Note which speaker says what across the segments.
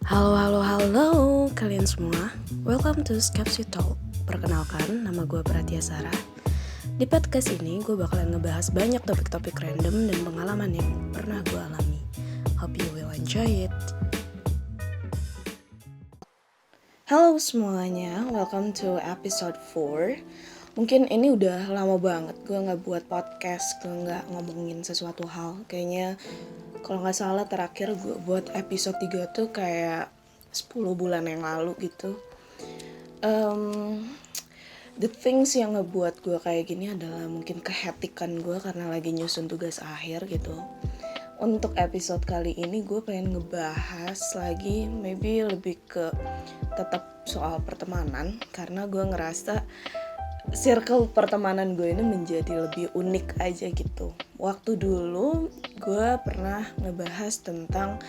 Speaker 1: Halo kalian semua. Welcome to Skepsi Talk. Perkenalkan, nama gue Pratia Sarah. Di podcast ini gue bakalan ngebahas banyak topik-topik random dan pengalaman yang pernah gue alami. Hope you will enjoy it. Halo semuanya, welcome to episode 4. Mungkin ini udah lama banget gue gak buat podcast, gue gak ngomongin sesuatu hal. Kayaknya kalau gak salah terakhir gue buat episode 3 tuh kayak 10 bulan yang lalu gitu. The things yang ngebuat gue kayak gini adalah mungkin kehektikan gue karena lagi nyusun tugas akhir gitu. Untuk episode kali ini gue pengen ngebahas lagi maybe lebih ke tetap soal pertemanan, karena gue ngerasa circle pertemanan gue ini menjadi lebih unik aja gitu. Waktu dulu gue pernah ngebahas tentang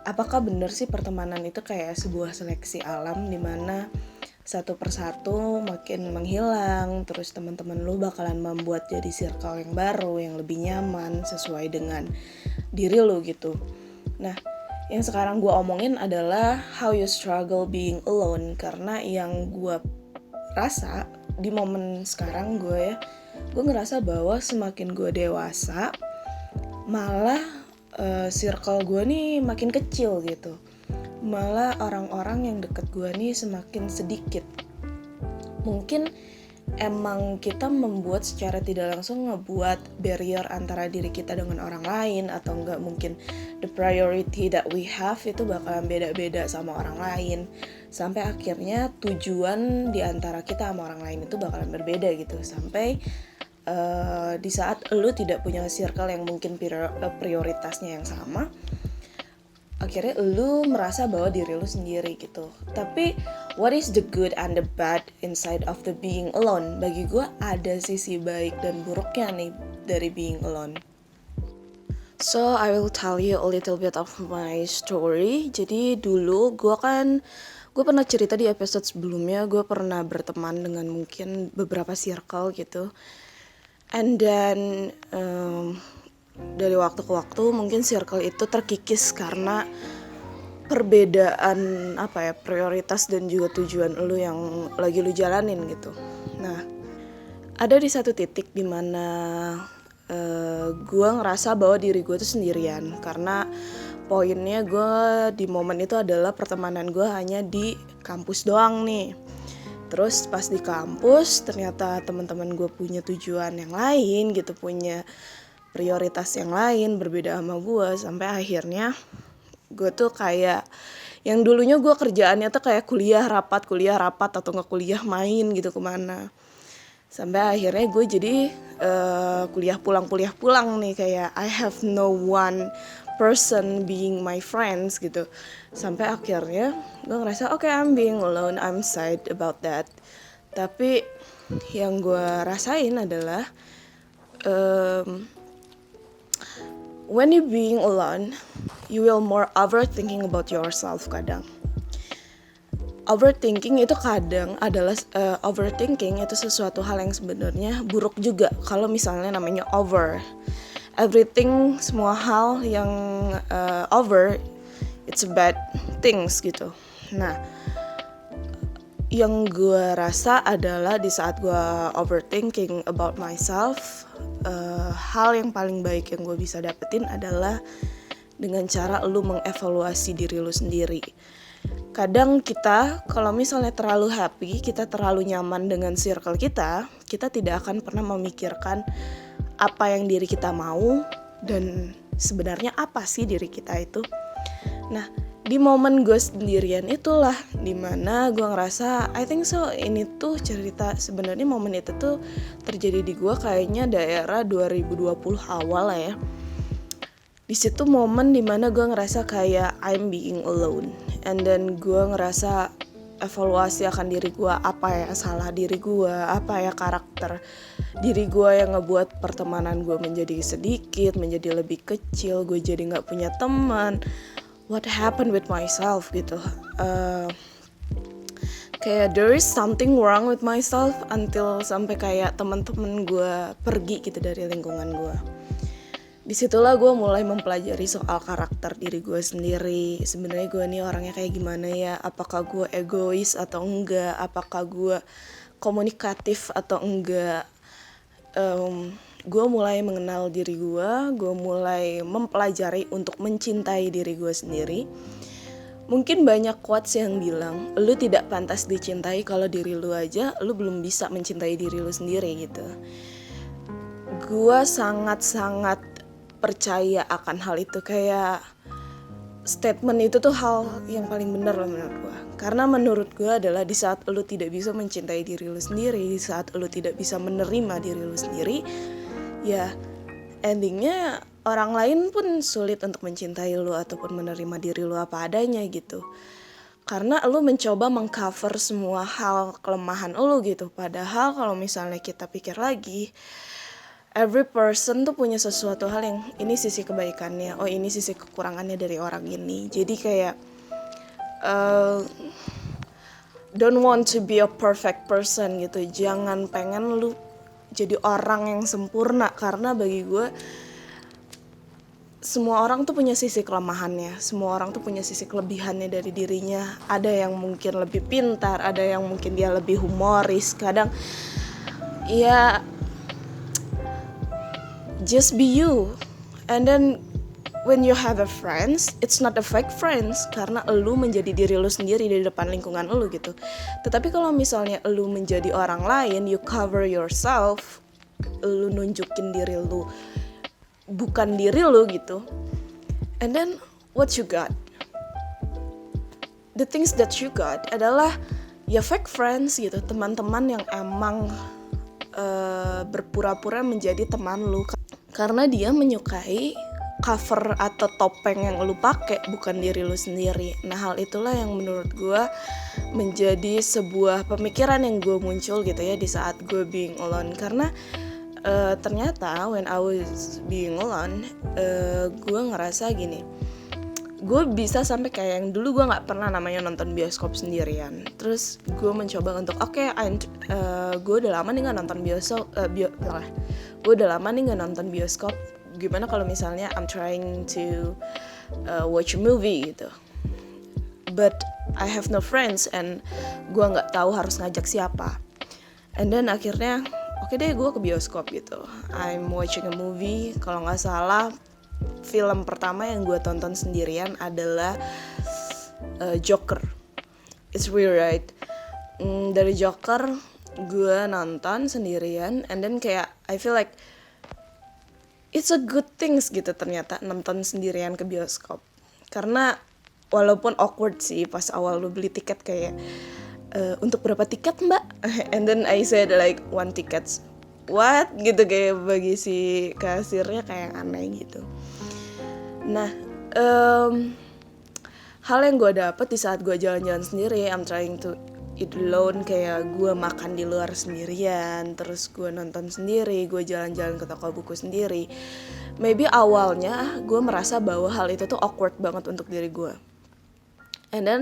Speaker 1: apakah bener sih pertemanan itu kayak sebuah seleksi alam, dimana satu persatu makin menghilang, terus teman-teman lu bakalan membuat jadi circle yang baru, yang lebih nyaman sesuai dengan diri lu gitu. Nah, yang sekarang gue omongin adalah how you struggle being alone, karena yang gue rasa di momen sekarang gue ngerasa bahwa semakin gue dewasa malah circle gue nih makin kecil gitu, malah orang-orang yang deket gue nih semakin sedikit. Mungkin emang kita membuat secara tidak langsung ngebuat barrier antara diri kita dengan orang lain, atau enggak mungkin the priority that we have itu bakalan beda-beda sama orang lain, sampai akhirnya tujuan di antara kita sama orang lain itu bakalan berbeda gitu, sampai di saat lu tidak punya circle yang mungkin prioritasnya yang sama, akhirnya lu merasa bahwa diri lu sendiri gitu. Tapi what is the good and the bad inside of the being alone? Bagi gue ada sisi baik dan buruknya nih dari being alone. So I will tell you a little bit of my story. Jadi dulu gue pernah cerita di episode sebelumnya, gue pernah berteman dengan mungkin beberapa circle gitu. And then dari waktu ke waktu mungkin circle itu terkikis karena perbedaan prioritas dan juga tujuan lu yang lagi lu jalanin gitu. Nah, ada di satu titik dimana gue ngerasa bahwa diri gue tuh sendirian, karena poinnya gue di momen itu adalah pertemanan gue hanya di kampus doang nih. Terus pas di kampus ternyata teman-teman gue punya tujuan yang lain gitu, punya prioritas yang lain berbeda sama gue, sampai akhirnya gue tuh kayak yang dulunya gue kerjaannya tuh kayak kuliah rapat atau nggak kuliah main gitu kemana, sampai akhirnya gue jadi kuliah pulang nih, kayak I have no one person being my friends gitu, sampai akhirnya gue ngerasa okay, I'm being alone, I'm sad about that. Tapi yang gue rasain adalah when you being alone, you will more overthinking about yourself. Kadang overthinking itu overthinking itu sesuatu hal yang sebenarnya buruk juga kalau misalnya namanya over. Everything, semua hal yang over, it's a bad things gitu. Nah, yang gue rasa adalah di saat gue overthinking about myself, hal yang paling baik yang gue bisa dapetin adalah dengan cara lu mengevaluasi diri lu sendiri. Kadang kita kalau misalnya terlalu happy, kita terlalu nyaman dengan circle kita tidak akan pernah memikirkan apa yang diri kita mau dan sebenarnya apa sih diri kita itu. Nah, di momen gue sendirian itulah dimana gue ngerasa I think so, ini tuh cerita sebenarnya momen itu tuh terjadi di gue kayaknya daerah 2020 awal lah ya. Di situ momen dimana gue ngerasa kayak I'm being alone, and then gue ngerasa evaluasi akan diri gue, apa ya salah diri gue, apa ya karakter diri gue yang ngebuat pertemanan gue menjadi sedikit, menjadi lebih kecil, gue jadi nggak punya teman. What happened with myself gitu? Kayak there is something wrong with myself until sampai kayak teman-teman gue pergi gitu dari lingkungan gue. Disitulah gue mulai mempelajari soal karakter diri gue sendiri. Sebenarnya gue nih orangnya kayak gimana ya? Apakah gue egois atau enggak? Apakah gue komunikatif atau enggak? Gue mulai mengenal diri gue mulai mempelajari untuk mencintai diri gue sendiri. Mungkin banyak quotes yang bilang, lu tidak pantas dicintai kalau diri lu aja, lu belum bisa mencintai diri lu sendiri gitu. Gue sangat-sangat percaya akan hal itu, kayak statement itu tuh hal yang paling benar lah menurut gue. Karena menurut gue adalah di saat lu tidak bisa mencintai diri lu sendiri, di saat lu tidak bisa menerima diri lu sendiri, ya endingnya orang lain pun sulit untuk mencintai lu ataupun menerima diri lu apa adanya gitu. Karena lu mencoba mengcover semua hal kelemahan lu gitu. Padahal kalau misalnya kita pikir lagi, every person tuh punya sesuatu hal yang ini sisi kebaikannya, oh ini sisi kekurangannya dari orang ini. Jadi kayak don't want to be a perfect person gitu. Jangan pengen lu jadi orang yang sempurna, karena bagi gue semua orang tuh punya sisi kelemahannya, semua orang tuh punya sisi kelebihannya dari dirinya. Ada yang mungkin lebih pintar, ada yang mungkin dia lebih humoris. Kadang ya just be you. And then when you have a friends, it's not a fake friends, karena elu menjadi diri lu sendiri di depan lingkungan elu gitu. Tetapi kalau misalnya elu menjadi orang lain, you cover yourself, elu nunjukin diri lu bukan diri lu gitu, and then what you got, the things that you got adalah ya fake friends gitu, teman-teman yang emang berpura-pura menjadi teman lu karena dia menyukai cover atau topeng yang lu pakai, bukan diri lu sendiri. Nah hal itulah yang menurut gue menjadi sebuah pemikiran yang gue muncul gitu ya di saat gue being alone. Karena ternyata when I was being alone, gue ngerasa gini, gue bisa sampai kayak yang dulu gue nggak pernah namanya nonton bioskop sendirian. Terus gue mencoba untuk gue udah lama nih nggak nonton gue udah lama nih nggak nonton bioskop. Gimana kalau misalnya I'm trying to watch a movie gitu, but I have no friends and gue nggak tahu harus ngajak siapa. And then akhirnya oke deh gue ke bioskop gitu. I'm watching a movie. Kalau nggak salah film pertama yang gue tonton sendirian adalah Joker. It's weird right? Dari Joker gue nonton sendirian, and then kayak I feel like it's a good things gitu ternyata nonton sendirian ke bioskop. Karena walaupun awkward sih pas awal lu beli tiket kayak untuk berapa tiket mbak? And then I said like 1 ticket. What? Gitu, kayak bagi si kasirnya kayak aneh gitu. Nah hal yang gue dapet di saat gue jalan-jalan sendiri, I'm trying to eat alone, kayak gue makan di luar sendirian, terus gue nonton sendiri, gue jalan-jalan ke toko buku sendiri. Maybe awalnya gue merasa bahwa hal itu tuh awkward banget untuk diri gue. And then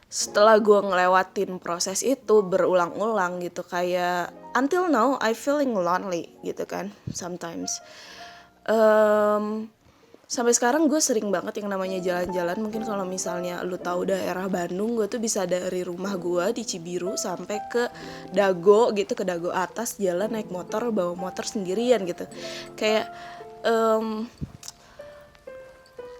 Speaker 1: setelah gue ngelewatin proses itu berulang-ulang gitu, kayak until now I feeling lonely gitu kan sometimes. Sampai sekarang gue sering banget yang namanya jalan-jalan. Mungkin kalau misalnya lu tahu daerah Bandung, gue tuh bisa dari rumah gue di Cibiru sampai ke Dago gitu, ke Dago atas, jalan naik motor, bawa motor sendirian gitu. Kayak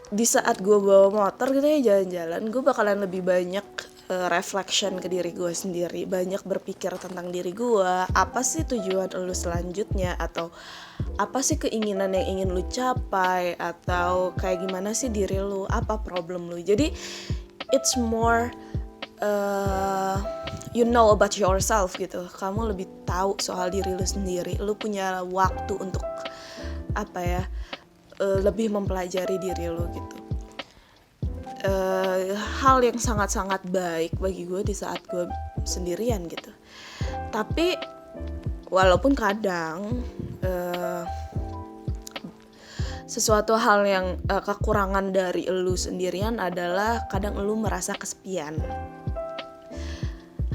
Speaker 1: di saat gue bawa motor gitu ya jalan-jalan, gue bakalan lebih banyak reflection ke diri gue sendiri, banyak berpikir tentang diri gue, apa sih tujuan lu selanjutnya, atau apa sih keinginan yang ingin lu capai, atau kayak gimana sih diri lu, apa problem lu. Jadi it's more you know about yourself gitu, kamu lebih tahu soal diri lu sendiri, lu punya waktu untuk lebih mempelajari diri lu gitu. Hal yang sangat-sangat baik bagi gue di saat gue sendirian gitu. Tapi walaupun kadang sesuatu hal yang kekurangan dari elu sendirian adalah kadang elu merasa kesepian.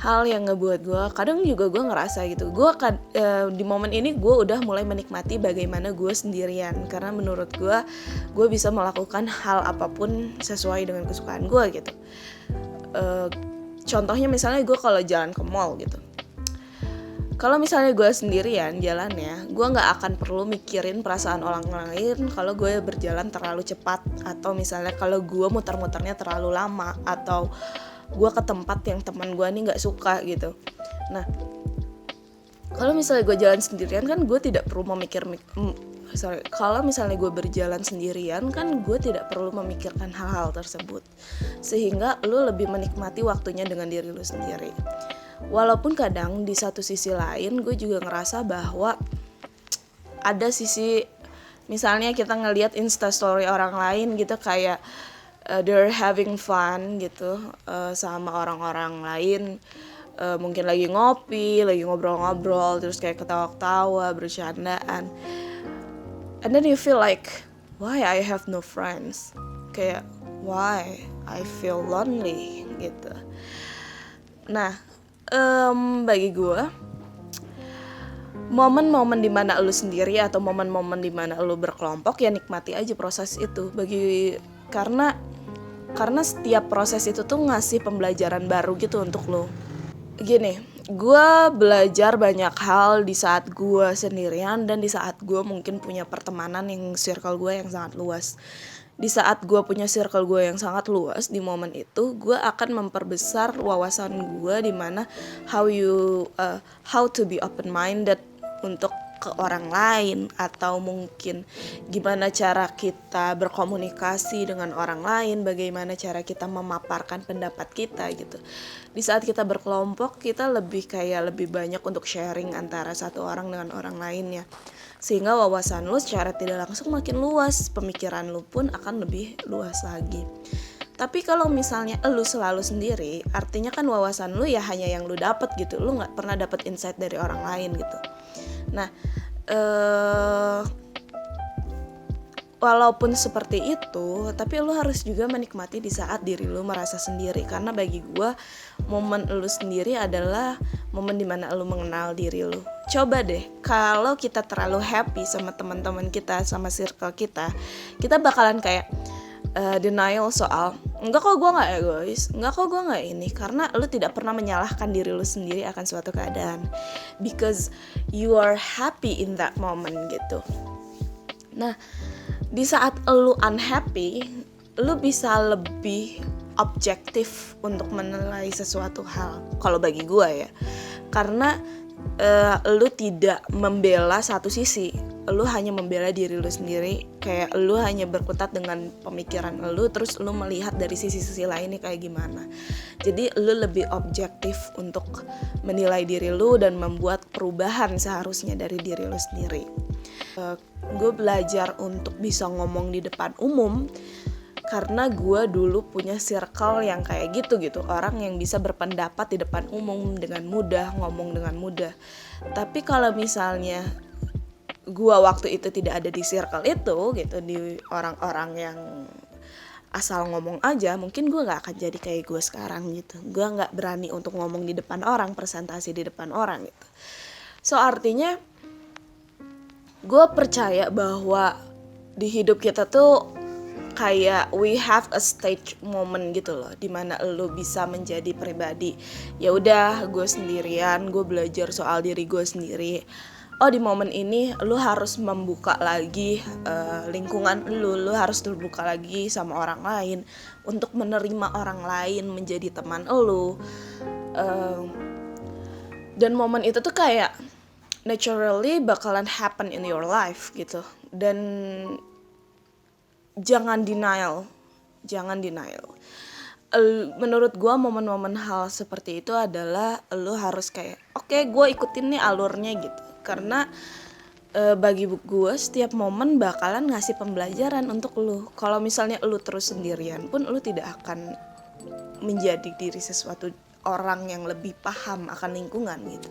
Speaker 1: hal yang ngebuat gue, kadang juga gue ngerasa gitu, di momen ini gue udah mulai menikmati bagaimana gue sendirian, karena menurut gue bisa melakukan hal apapun sesuai dengan kesukaan gue gitu. Contohnya misalnya gue kalau jalan ke mall gitu, kalau misalnya gue sendirian jalannya, gue nggak akan perlu mikirin perasaan orang lain kalau gue berjalan terlalu cepat, atau misalnya kalau gue muter-muternya terlalu lama, atau gue ke tempat yang teman gue nih nggak suka gitu. Nah, kalau misalnya gue jalan sendirian kan gue tidak perlu kalau misalnya gue berjalan sendirian kan gue tidak perlu memikirkan hal-hal tersebut, sehingga lu lebih menikmati waktunya dengan diri lu sendiri. Walaupun kadang di satu sisi lain gue juga ngerasa bahwa ada sisi, misalnya kita ngelihat instastory orang lain gitu, kayak they're having fun gitu sama orang-orang lain, mungkin lagi ngopi, lagi ngobrol-ngobrol, terus kayak ketawa-ketawa, bercandaan, and then you feel like, why I have no friends, kayak why I feel lonely gitu. Nah, bagi gue, momen-momen dimana lu sendiri atau momen-momen dimana lu berkelompok, ya nikmati aja proses itu. Karena setiap proses itu tuh ngasih pembelajaran baru gitu untuk lo. Gini, gue belajar banyak hal di saat gue sendirian dan di saat gue mungkin punya pertemanan yang circle gue yang sangat luas. Di saat gue punya circle gue yang sangat luas, di momen itu gue akan memperbesar wawasan gue di mana how to be open minded untuk ke orang lain, atau mungkin gimana cara kita berkomunikasi dengan orang lain, bagaimana cara kita memaparkan pendapat kita gitu. Di saat kita berkelompok, kita lebih banyak untuk sharing antara satu orang dengan orang lainnya, sehingga wawasan lu secara tidak langsung makin luas, pemikiran lu pun akan lebih luas lagi. Tapi kalau misalnya lu selalu sendiri, artinya kan wawasan lu ya hanya yang lu dapet gitu, lu nggak pernah dapet insight dari orang lain gitu. Nah, walaupun seperti itu, tapi lu harus juga menikmati di saat diri lu merasa sendiri. Karena bagi gue, momen lu sendiri adalah momen dimana lu mengenal diri lu. Coba deh, kalau kita terlalu happy sama teman-teman kita, sama circle kita bakalan kayak denial soal enggak kok gue gak egois, enggak kok gue gak ini, karena lu tidak pernah menyalahkan diri lu sendiri akan suatu keadaan, because you are happy in that moment gitu. Nah, di saat lu unhappy, lu bisa lebih objektif untuk menilai sesuatu hal, kalau bagi gue ya, karena lu tidak membela satu sisi, lu hanya membela diri lu sendiri, kayak lu hanya berkutat dengan pemikiran lu, terus lu melihat dari sisi-sisi lainnya kayak gimana. Jadi lu lebih objektif untuk menilai diri lu dan membuat perubahan seharusnya dari diri lu sendiri. Gue belajar untuk bisa ngomong di depan umum karena gue dulu punya circle yang kayak gitu, orang yang bisa berpendapat di depan umum dengan mudah, ngomong dengan mudah. Tapi kalau misalnya gue waktu itu tidak ada di circle itu gitu, di orang-orang yang asal ngomong aja, mungkin gue gak akan jadi kayak gue sekarang gitu. Gue gak berani untuk ngomong di depan orang, presentasi di depan orang gitu. So artinya gue percaya bahwa di hidup kita tuh kayak we have a stage moment gitu loh, dimana lo bisa menjadi pribadi. Ya udah, gue sendirian, gue belajar soal diri gue sendiri. Oh, di momen ini lo harus membuka lagi lingkungan lo harus terbuka lagi sama orang lain untuk menerima orang lain menjadi teman lo. Dan momen itu tuh kayak naturally bakalan happen in your life gitu. Dan jangan denial. Menurut gue momen-momen hal seperti itu adalah lo harus kayak oke, gue ikutin nih alurnya gitu. Karena bagi gue setiap momen bakalan ngasih pembelajaran untuk lo. Kalau misalnya lo terus sendirian pun lo tidak akan menjadi diri sesuatu orang yang lebih paham akan lingkungan gitu.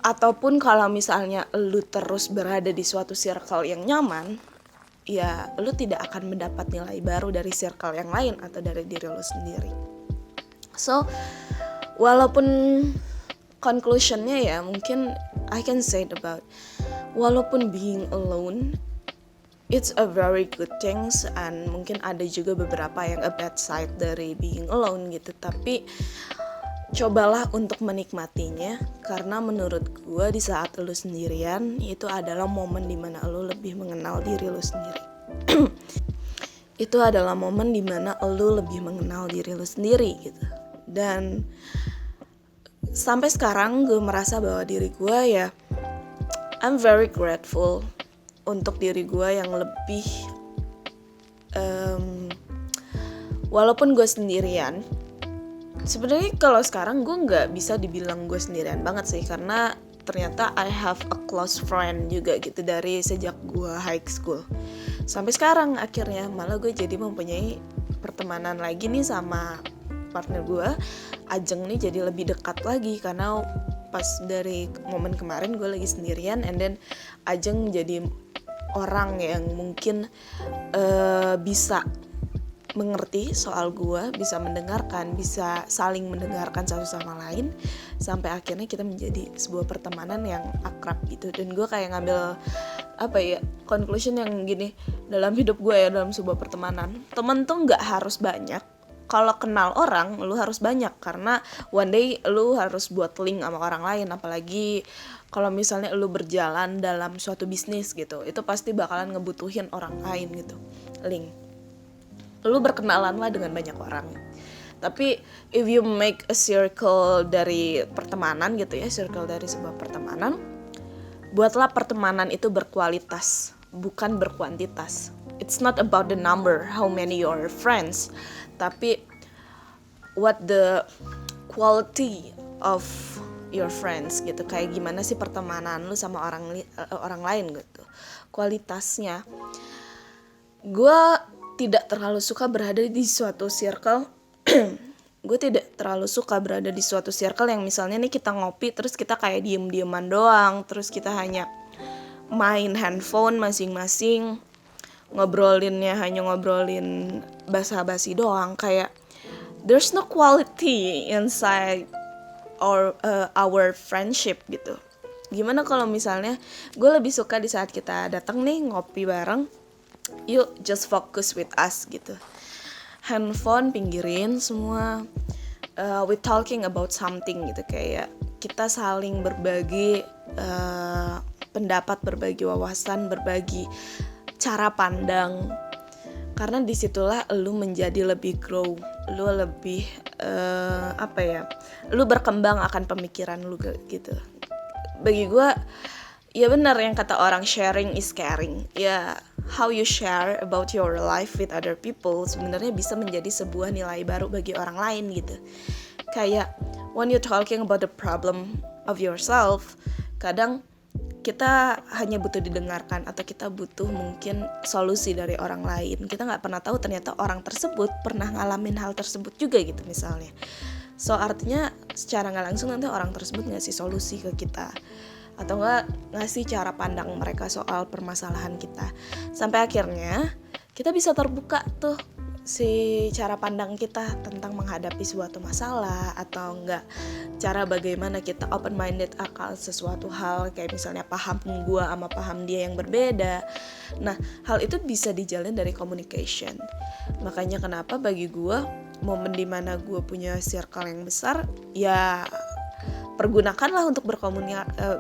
Speaker 1: Ataupun kalau misalnya lo terus berada di suatu circle yang nyaman, ya lu tidak akan mendapat nilai baru dari circle yang lain atau dari diri lu sendiri. So walaupun conclusionnya ya mungkin I can say it about, walaupun being alone it's a very good things, and mungkin ada juga beberapa yang a bad side dari being alone gitu, tapi cobalah untuk menikmatinya, karena menurut gue di saat lu sendirian itu adalah momen dimana lu lebih mengenal diri lu sendiri. Itu adalah momen dimana lu lebih mengenal diri lu sendiri gitu. Dan sampai sekarang gue merasa bahwa diri gue ya, I'm very grateful untuk diri gue yang lebih walaupun gue sendirian. Sebenarnya kalau sekarang gue nggak bisa dibilang gue sendirian banget sih, karena ternyata I have a close friend juga gitu dari sejak gue high school sampai sekarang. Akhirnya malah gue jadi mempunyai pertemanan lagi nih sama partner gue, Ajeng nih, jadi lebih dekat lagi karena pas dari momen kemarin gue lagi sendirian, and then Ajeng jadi orang yang mungkin bisa mengerti soal gue, bisa mendengarkan, bisa saling mendengarkan satu sama lain, sampai akhirnya kita menjadi sebuah pertemanan yang akrab gitu. Dan gue kayak ngambil conclusion yang gini dalam hidup gue ya, dalam sebuah pertemanan, temen tuh nggak harus banyak. Kalau kenal orang, lu harus banyak, karena one day lu harus buat link sama orang lain. Apalagi kalau misalnya lu berjalan dalam suatu bisnis gitu, itu pasti bakalan ngebutuhin orang lain gitu, link. Lu berkenalan lah dengan banyak orang. Tapi if you make a circle dari pertemanan gitu ya, circle dari sebuah pertemanan, buatlah pertemanan itu berkualitas, bukan berkuantitas. It's not about the number, how many your friends, tapi what the quality of your friends gitu. Kayak gimana sih pertemanan lu sama orang lain gitu, kualitasnya. Gue tidak terlalu suka berada di suatu circle gue tidak terlalu suka berada di suatu circle yang misalnya nih kita ngopi terus kita kayak diem-dieman doang, terus kita hanya main handphone masing-masing, ngobrolinnya hanya ngobrolin basa-basi doang. Kayak there's no quality inside our friendship gitu. Gimana kalau misalnya gue lebih suka di saat kita datang nih ngopi bareng, yuk just focus with us gitu, handphone pinggirin semua, we talking about something gitu, kayak kita saling berbagi pendapat, berbagi wawasan, berbagi cara pandang, karena disitulah lu menjadi lebih grow, lu lebih lu berkembang akan pemikiran lu gitu. Bagi gue ya benar yang kata orang, sharing is caring ya. How you share about your life with other people sebenarnya bisa menjadi sebuah nilai baru bagi orang lain gitu. Kayak when you talking about the problem of yourself, kadang kita hanya butuh didengarkan, atau kita butuh mungkin solusi dari orang lain. Kita gak pernah tahu ternyata orang tersebut pernah ngalamin hal tersebut juga gitu misalnya. So artinya secara gak langsung nanti orang tersebut ngasih solusi ke kita, atau enggak ngasih cara pandang mereka soal permasalahan kita. Sampai akhirnya kita bisa terbuka tuh si cara pandang kita tentang menghadapi suatu masalah, atau enggak cara bagaimana kita open minded akan sesuatu hal, kayak misalnya paham gue sama paham dia yang berbeda. Nah, hal itu bisa dijalin dari communication. Makanya kenapa bagi gue momen dimana gue punya circle yang besar, ya pergunakanlah untuk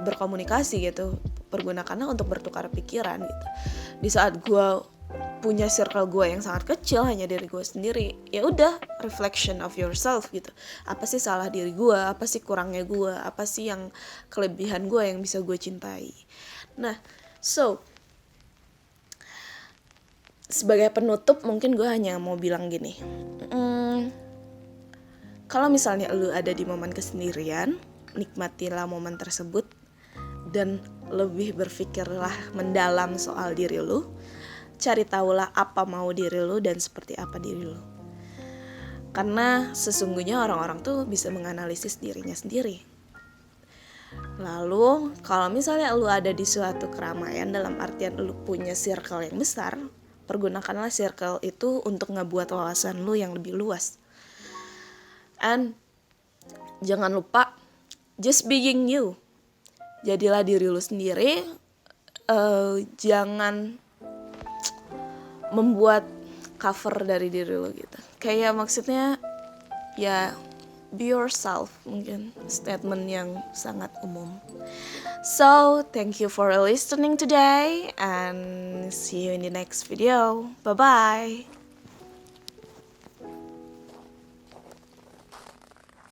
Speaker 1: berkomunikasi gitu, pergunakanlah untuk bertukar pikiran gitu. Di saat gue punya circle gue yang sangat kecil, hanya diri gue sendiri, ya udah, reflection of yourself gitu. Apa sih salah diri gue, apa sih kurangnya gue, apa sih yang kelebihan gue yang bisa gue cintai. Nah, so sebagai penutup mungkin gue hanya mau bilang gini, kalau misalnya lu ada di momen kesendirian, nikmatilah momen tersebut dan lebih berpikirlah mendalam soal diri lu. Cari tahulah apa mau diri lu dan seperti apa diri lu. Karena sesungguhnya orang-orang tuh bisa menganalisis dirinya sendiri. Lalu kalau misalnya lu ada di suatu keramaian, dalam artian lu punya circle yang besar, pergunakanlah circle itu untuk ngebuat wawasan lu yang lebih luas. And jangan lupa, just being you. Jadilah diri lu sendiri. Jangan membuat cover dari diri lu gitu. Kayak maksudnya ya be yourself, mungkin statement yang sangat umum. So, thank you for listening today and see you in the next video. Bye-bye.